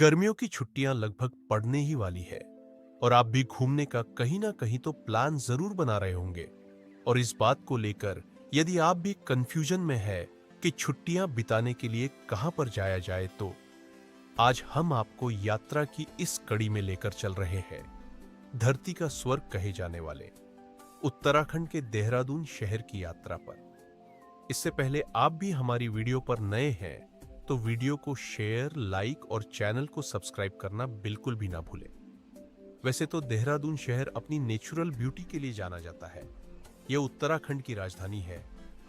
गर्मियों की छुट्टियां लगभग पड़ने ही वाली है और आप भी घूमने का कहीं ना कहीं तो प्लान जरूर बना रहे होंगे। और इस बात को लेकर यदि आप भी कंफ्यूजन में है कि छुट्टियां बिताने के लिए कहां पर जाया जाए, तो आज हम आपको यात्रा की इस कड़ी में लेकर चल रहे हैं, धरती का स्वर्ग कहे जाने वाले उत्तराखंड के देहरादून शहर की यात्रा पर। इससे पहले आप भी हमारी वीडियो पर नए हैं तो वीडियो को शेयर, लाइक और चैनल को सब्सक्राइब करना बिल्कुल भी ना भूलें। वैसे तो देहरादून शहर अपनी नेचुरल ब्यूटी के लिए जाना जाता है। यह उत्तराखंड की राजधानी है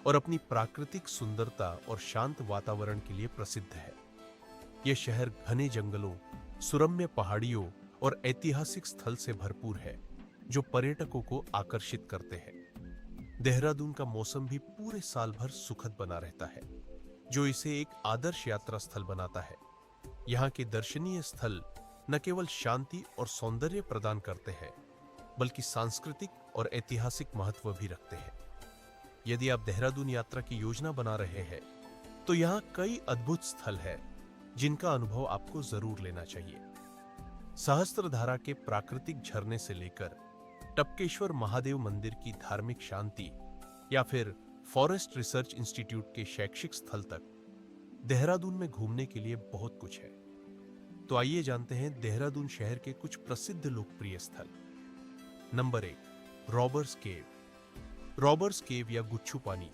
और अपनी प्राकृतिक सुंदरता और शांत वातावरण के लिए प्रसिद्ध है। यह शहर घने जंगलों, सुरम्य पहाड़ियों और ऐतिहासिक स्थल से भरपूर है जो पर्यटकों को आकर्षित करते हैं। देहरादून का मौसम भी पूरे साल भर सुखद बना रहता है, जो इसे एक आदर्श यात्रा स्थल बनाता है। यहाँ के दर्शनीय स्थल न केवल शांति और सौंदर्य प्रदान करते हैं, बल्कि सांस्कृतिक और ऐतिहासिक महत्व भी रखते हैं। यदि आप देहरादून यात्रा की योजना बना रहे हैं, तो यहाँ कई अद्भुत स्थल हैं जिनका अनुभव आपको जरूर लेना चाहिए। सहस्त्रधारा के प्राकृतिक झरने से लेकर टपकेश्वर महादेव मंदिर की धार्मिक शांति या फिर फॉरेस्ट रिसर्च इंस्टीट्यूट के शैक्षिक स्थल तक, देहरादून में घूमने के लिए बहुत कुछ है। तो आइए जानते हैं देहरादून शहर के कुछ प्रसिद्ध लोकप्रिय स्थल। नंबर 1, रॉबर्स केव। रॉबर्स केव या गुच्छू पानी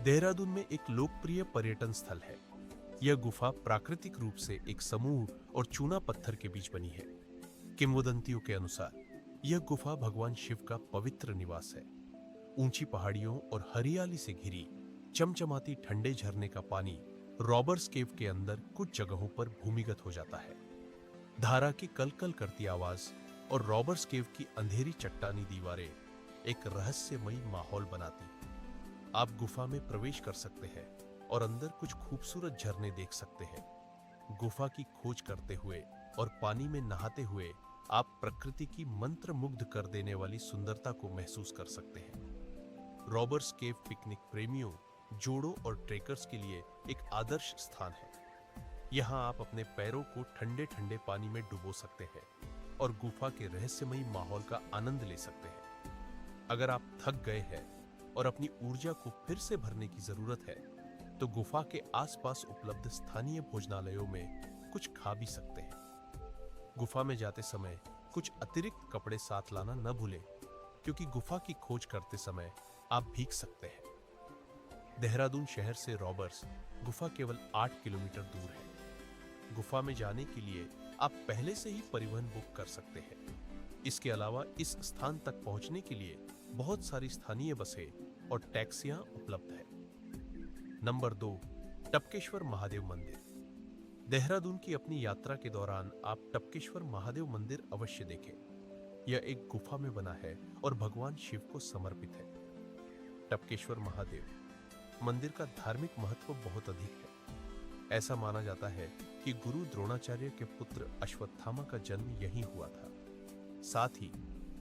देहरादून में एक लोकप्रिय पर्यटन स्थल है। यह गुफा प्राकृतिक रूप से एक समूह और चूना पत्थर के बीच बनी है। किंवदंतियों के अनुसार यह गुफा भगवान शिव का पवित्र निवास है। ऊंची पहाड़ियों और हरियाली से घिरी चमचमाती ठंडे झरने का पानी रॉबर्स केव के अंदर कुछ जगहों पर भूमिगत हो जाता है। धारा की कलकल करती आवाज और रॉबर्स केव की अंधेरी चट्टानी दीवारें एक रहस्यमयी माहौल बनाती। आप गुफा में प्रवेश कर सकते हैं और अंदर कुछ खूबसूरत झरने देख सकते हैं। गुफा की खोज करते हुए और पानी में नहाते हुए आप प्रकृति की मंत्र मुग्ध कर देने वाली सुंदरता को महसूस कर सकते हैं। रॉबर्स केव पिकनिक प्रेमियों, जोड़ों और ट्रेकर्स के लिए एक आदर्श स्थान है। यहाँ आप अपने पैरों को ठंडे ठंडे पानी में डुबो सकते हैं और गुफा के रहस्यमयी माहौल का आनंद ले सकते हैं। अगर आप थक गए हैं और अपनी ऊर्जा को फिर से भरने की जरूरत है, तो गुफा के आसपास उपलब्ध स्थानीय भोजनालयों में कुछ खा भी सकते हैं। गुफा में जाते समय कुछ अतिरिक्त कपड़े साथ लाना न भूलें, क्योंकि गुफा की खोज करते समय आप भीग सकते हैं। देहरादून शहर से रॉबर्स गुफा केवल 8 किलोमीटर दूर है। गुफा में जाने के लिए आप पहले से ही परिवहन बुक कर सकते हैं। इसके अलावा इस स्थान तक पहुंचने के लिए बहुत सारी स्थानीय बसें और टैक्सियां उपलब्ध है। नंबर 2, टपकेश्वर महादेव मंदिर। देहरादून की अपनी यात्रा के दौरान आप टपकेश्वर महादेव मंदिर अवश्य देखें। यह एक गुफा में बना है और भगवान शिव को समर्पित है। टपकेश्वर महादेव मंदिर का धार्मिक महत्व बहुत अधिक है। ऐसा माना जाता है कि गुरु द्रोणाचार्य के पुत्र अश्वत्थामा का जन्म यहीं हुआ था। साथ ही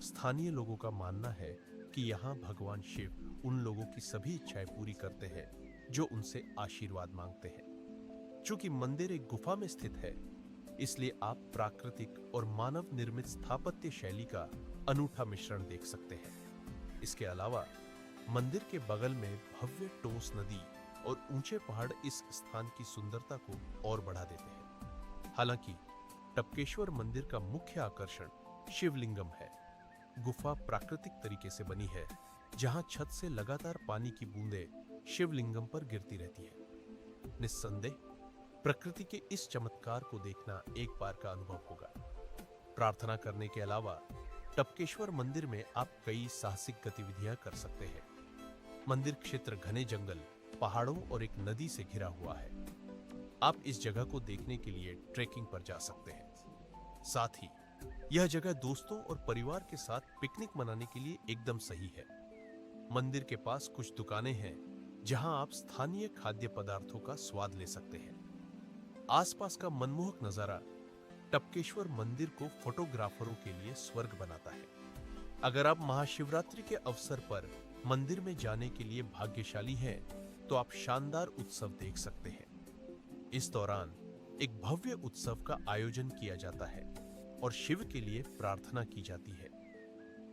स्थानीय लोगों का मानना है कि यहाँ भगवान शिव उन लोगों की सभी इच्छाएं पूरी करते हैं जो उनसे आशीर्वाद मांगते हैं। चूंकि मंदिर एक गुफा में स्थित है, इसलिए आप प्राकृतिक और मानव निर्मित स्थापत्य शैली का अनूठा मिश्रण देख सकते हैं। इसके अलावा मंदिर के बगल में भव्य टोंस नदी और ऊंचे पहाड़ इस स्थान की सुंदरता को और बढ़ा देते हैं। हालांकि टपकेश्वर मंदिर का मुख्य आकर्षण शिवलिंगम है। गुफा प्राकृतिक तरीके से बनी है, जहां छत से लगातार पानी की बूंदें शिवलिंगम पर गिरती रहती है। निस्संदेह प्रकृति के इस चमत्कार को देखना एक बार का अनुभव होगा। प्रार्थना करने के अलावा टपकेश्वर मंदिर में आप कई साहसिक गतिविधियां कर सकते हैं। मंदिर क्षेत्र घने जंगल, पहाड़ों और एक नदी से घिरा हुआ है। आप इस जगह को देखने के लिए ट्रेकिंग पर जा सकते हैं। साथ ही यह जगह दोस्तों और परिवार के साथ पिकनिक मनाने के लिए एकदम सही है। मंदिर के पास कुछ दुकानें हैं जहां आप स्थानीय खाद्य पदार्थों का स्वाद ले सकते हैं। आसपास का मनमोहक नजारा टपकेश्वर मंदिर को फोटोग्राफरों के लिए स्वर्ग बनाता है। अगर आप महाशिवरात्रि के अवसर पर मंदिर में जाने के लिए भाग्यशाली हैं, तो आप शानदार उत्सव देख सकते हैं। इस दौरान एक भव्य उत्सव का आयोजन किया जाता है और शिव के लिए प्रार्थना की जाती है।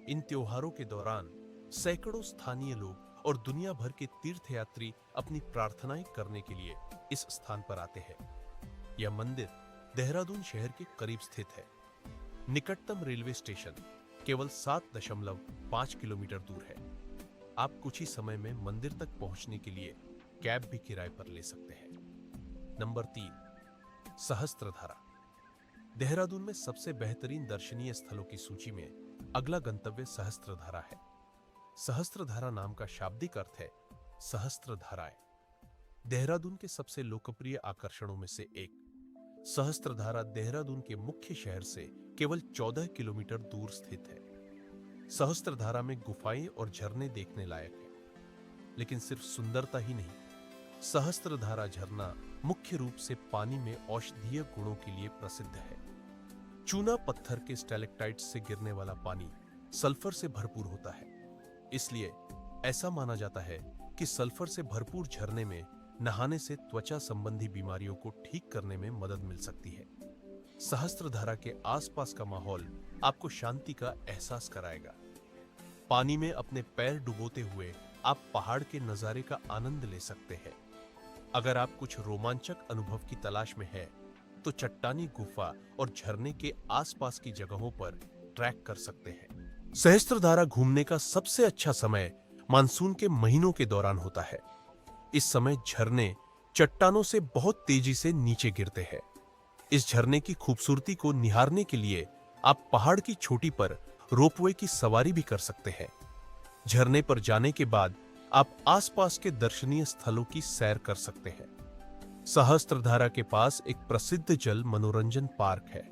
इन त्योहारों के दौरान सैकड़ों स्थानीय लोग और दुनिया भर के तीर्थयात्री अपनी प्रार्थनाएं करने के लिए इस स्थान पर आते हैं। यह मंदिर देहरादून शहर के करीब स्थित है। निकटतम रेलवे स्टेशन केवल 7.5 किलोमीटर दूर है। आप कुछ ही समय में मंदिर तक पहुंचने के लिए कैब भी किराए पर ले सकते हैं। नंबर 3, सहस्त्रधारा। देहरादून में सबसे बेहतरीन दर्शनीय स्थलों की सूची में अगला गंतव्य सहस्त्रधारा है। सहस्त्रधारा नाम का शाब्दिक अर्थ है सहस्त्र धाराएं। देहरादून के सबसे लोकप्रिय आकर्षणों में से एक सहस्त्रधारा देहरादून के मुख्य शहर से केवल 14 किलोमीटर दूर स्थित है। सहस्त्रधारा में गुफाएं और झरने देखने लायक हैं, लेकिन सिर्फ सुंदरता ही नहीं, सहस्त्रधारा झरना मुख्य रूप से पानी में औषधीय गुणों के लिए प्रसिद्ध है। चूना पत्थर के स्टैलेक्टाइट्स से गिरने वाला पानी सल्फर से भरपूर होता है, इसलिए ऐसा माना जाता है कि सल्फर से भरपूर झरने में नहाने से त्वचा संबंधी बीमारियों को ठीक करने में मदद मिल सकती है। सहस्त्रधारा के आसपास का माहौल आपको शांति का एहसास कराएगा। पानी में अपने पैर डुबोते हुए आप पहाड़ के नजारे का आनंद ले सकते हैं। अगर आप कुछ रोमांचक अनुभव की तलाश में हैं, तो चट्टानी गुफा और झरने के आसपास की जगहों पर ट्रैक कर सकते हैं। सहस्त्रधारा घूमने का सबसे अच्छा समय मानसून के महीनों के दौरान होता है। इस समय झरने चट्टानों से बहुत तेजी से नीचे गिरते हैं। इस झरने की खूबसूरती को निहारने के लिए आप पहाड़ की चोटी पर रोपवे की सवारी भी कर सकते हैं। झरने पर जाने के बाद आप आसपास के दर्शनीय स्थलों की सैर कर सकते हैं। सहस्त्रधारा के पास एक प्रसिद्ध जल मनोरंजन पार्क है।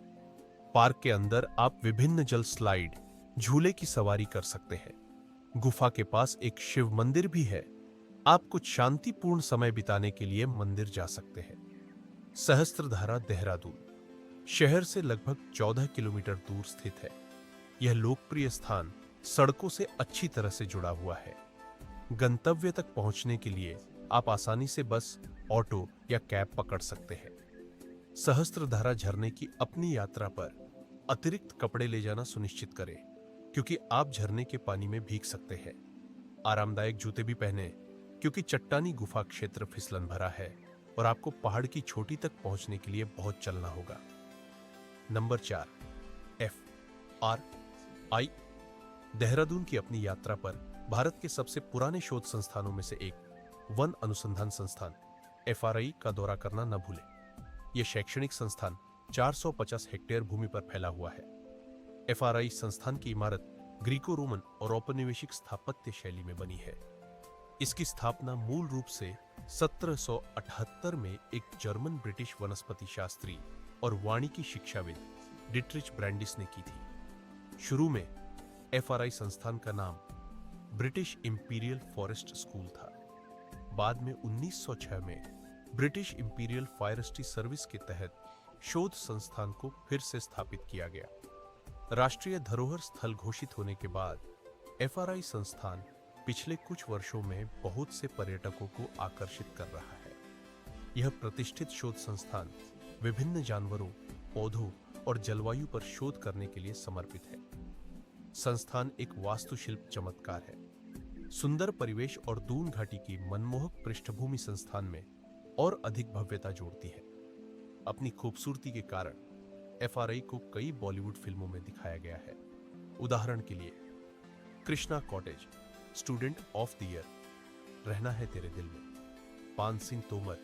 पार्क के अंदर आप विभिन्न जल स्लाइड, झूले की सवारी कर सकते हैं। गुफा के पास एक शिव मंदिर भी है। आप कुछ शांतिपूर्ण समय बिताने के लिए मंदिर जा सकते हैं। सहस्त्रधारा देहरादून शहर से लगभग 14 किलोमीटर दूर स्थित है। यह लोकप्रिय स्थान सड़कों से अच्छी तरह से जुड़ा हुआ है। गंतव्य तक पहुंचने के लिए आप आसानी से बस, ऑटो या कैब पकड़ सकते हैं। सहस्त्रधारा झरने की अपनी यात्रा पर अतिरिक्त कपड़े ले जाना सुनिश्चित करें, क्योंकि आप झरने के पानी में भीग सकते हैं। आरामदायक जूते भी पहने, क्योंकि चट्टानी गुफा क्षेत्र फिसलन भरा है और आपको पहाड़ की चोटी तक पहुंचने के लिए बहुत चलना होगा। Number 4, FRI। देहरादून की अपनी यात्रा पर भारत के सबसे पुराने शोध संस्थानों में से एक वन अनुसंधान संस्थान FRI का दौरा करना न भूलें। यह शैक्षणिक संस्थान 450 हेक्टेयर भूमि पर फैला हुआ है। FRI संस्थान की इमारत ग्रीको रोमन और औपनिवेशिक स्थापत्य शैली में बनी है। इसकी स्थापना मूल रूप से 1778 में एक जर्मन ब्रिटिश वनस्पति शास्त्री और वानिकी शिक्षाविद डिट्रिच ब्रैंडिस ने की थी। शुरू में FRI संस्थान का नाम ब्रिटिश इंपीरियल फॉरेस्ट स्कूल था। बाद में 1906 में ब्रिटिश इंपीरियल फॉरेस्ट्री सर्विस के तहत शोध संस्थान को फिर से स्थापित किया गया। राष्ट्रीय धरोहर स्थल घोषित होने के बाद FRI संस्थान पिछले कुछ वर्षों में बहुत से पर्यटकों को आकर्षित कर रहा है। यह प्रतिष्ठित शोध संस्थान विभिन्न जानवरों, पौधों और जलवायु पर शोध करने के लिए समर्पित है। संस्थान एक वास्तुशिल्प चमत्कार है। सुंदर परिवेश और दून घाटी की मनमोहक पृष्ठभूमि संस्थान में और अधिक भव्यता जोड़ती है। अपनी खूबसूरती के कारण FRI को कई बॉलीवुड फिल्मों में दिखाया गया है। उदाहरण के लिए Krishna cottage, student of the year, रहना है तेरे दिल में, पान सिंह तोमर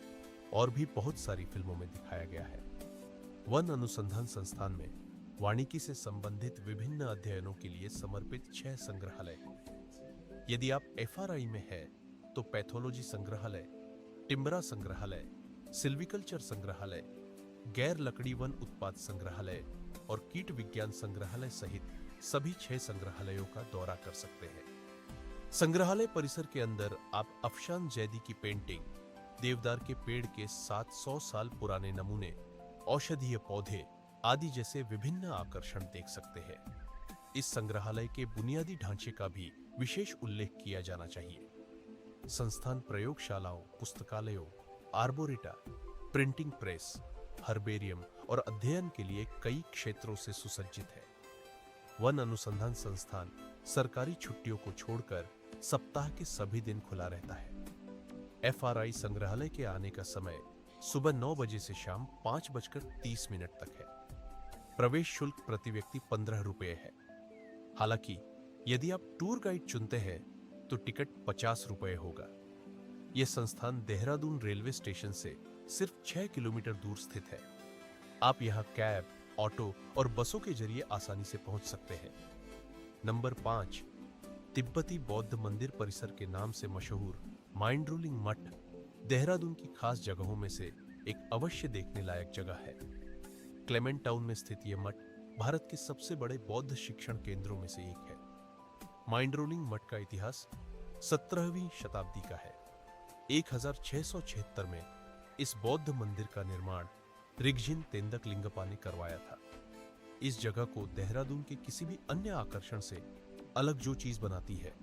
और भी बहुत सारी फिल्मों में दिखाया गया है। वन अनुसंधान संस्थान में वानिकी से संबंधित विभिन्न अध्ययनों के लिए समर्पित 6 संग्रहालय हैं। यदि आप FRI में हैं, तो पैथोलॉजी संग्रहालय, टिम्बरा संग्रहालय, सिल्विकल्चर संग्रहालय, गैर लकड़ी वन उत्पाद संग्रहालय और कीट विज्ञान संग्रहालय सहित सभी 6 संग्रहालयों का दौरा कर सकते हैं। संग्रहालय परिसर के अंदर आप अफशान जैदी की पेंटिंग, देवदार के पेड़ के 700 साल पुराने नमूने, औषधीय पौधे आदि जैसे विभिन्न आकर्षण देख सकते हैं। इस संग्रहालय के बुनियादी ढांचे का भी विशेष उल्लेख किया जाना चाहिए। संस्थान प्रयोगशालाओं, पुस्तकालयों, आर्बोरेटा, प्रिंटिंग प्रेस, हर्बेरियम और अध्ययन के लिए कई क्षेत्रों से सुसज्जित है। वन अनुसंधान संस्थान सरकारी छुट्टियों को छोड़कर सप्ताह के सभी दिन खुला रहता है। FRI संग्रहालय के आने का समय सुबह 9 बजे से शाम 5:30 तक है। प्रवेश शुल्क प्रति व्यक्ति 15 रुपये है। हालांकि यदि आप टूर गाइड चुनते हैं तो टिकट 50 रुपये होगा। यह संस्थान देहरादून रेलवे स्टेशन से सिर्फ 6 किलोमीटर दूर स्थित है। आप यहां कैब, ऑटो और बसों के जरिए आसानी से पहुंच सकते हैं। नंबर 5, तिब्बती बौद्ध मंदिर परिसर के नाम से मशहूर माइंडरोलिंग मठ देहरादून की खास जगहों में से एक अवश्य देखने लायक जगह है। क्लेमेंट टाउन में स्थित यह मठ भारत के सबसे बड़े बौद्ध शिक्षण केंद्रों में से एक है। माइंडरोलिंग मठ का इतिहास 17वीं शताब्दी का है। 1676 में इस बौद्ध मंदिर का निर्माण रिगजिन तेंदक लिंगपा ने करवाया था। इस जगह को देहरादून के किसी भी अन्य आकर्षण से अलग जो चीज बनाती है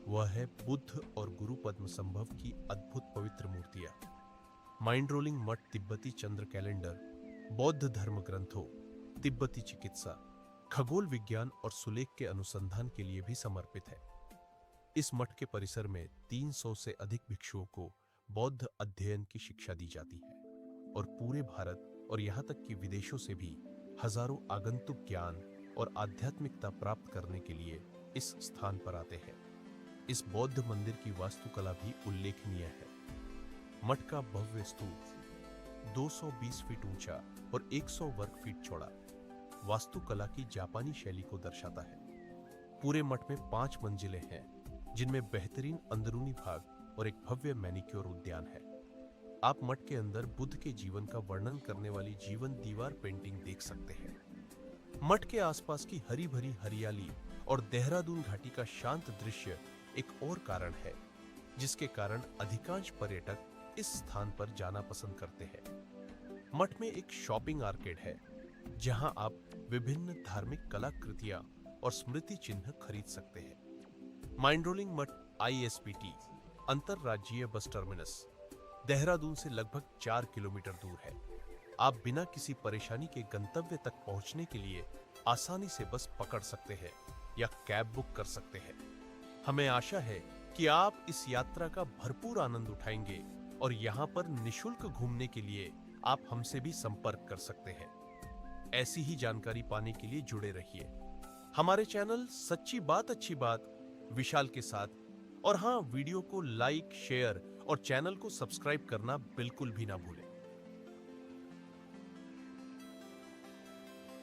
वह है बुद्ध और गुरु पद्म संभव की अद्भुत पवित्र मूर्तियां। माइंडरोलिंग मठ तिब्बती चंद्र कैलेंडर, बौद्ध धर्म ग्रंथों, तिब्बती चिकित्सा, खगोल विज्ञान और सुलेख के अनुसंधान के लिए भी समर्पित है। इस मठ के परिसर में 300 से अधिक भिक्षुओं को बौद्ध अध्ययन की शिक्षा दी जाती है और पूरे भारत और यहाँ तक कि विदेशों से भी हजारों आगंतुक ज्ञान और आध्यात्मिकता प्राप्त करने के लिए इस स्थान पर आते हैं। इस बौद्ध मंदिर की वास्तुकला भी उल्लेखनीय है। मठ का भव्य स्तूप 220 फीट ऊंचा और 100 वर्ग फीट चौड़ा वास्तुकला की जापानी शैली को दर्शाता है। पूरे मठ में 5 मंजिलें हैं, जिनमें बेहतरीन अंदरूनी भाग और एक भव्य मैनिक्योर उद्यान है। आप मठ के अंदर बुद्ध के जीवन का वर्णन करने वाली जीवन दीवार पेंटिंग देख सकते हैं। मठ के आसपास की हरी भरी हरियाली और देहरादून घाटी का शांत दृश्य एक और कारण है जिसके कारण अधिकांश पर्यटक इस स्थान पर जाना पसंद करते हैं। मठ में एक शॉपिंग आर्केड है जहां आप विभिन्न धार्मिक कलाकृतियां और स्मृति चिन्ह खरीद सकते हैं। माइंडरोलिंग मठ ISPT अंतरराज्यीय बस टर्मिनस देहरादून से लगभग 4 किलोमीटर दूर है। आप बिना किसी परेशानी के गंतव्य तक पहुंचने के लिए आसानी से बस पकड़ सकते हैं या कैब बुक कर सकते हैं। हमें आशा है कि आप इस यात्रा का भरपूर आनंद उठाएंगे और यहाँ पर निशुल्क घूमने के लिए आप हमसे भी संपर्क कर सकते हैं। ऐसी ही जानकारी पाने के लिए जुड़े रहिए हमारे चैनल सच्ची बात अच्छी बात विशाल के साथ। और हाँ, वीडियो को लाइक, शेयर और चैनल को सब्सक्राइब करना बिल्कुल भी ना भूलें।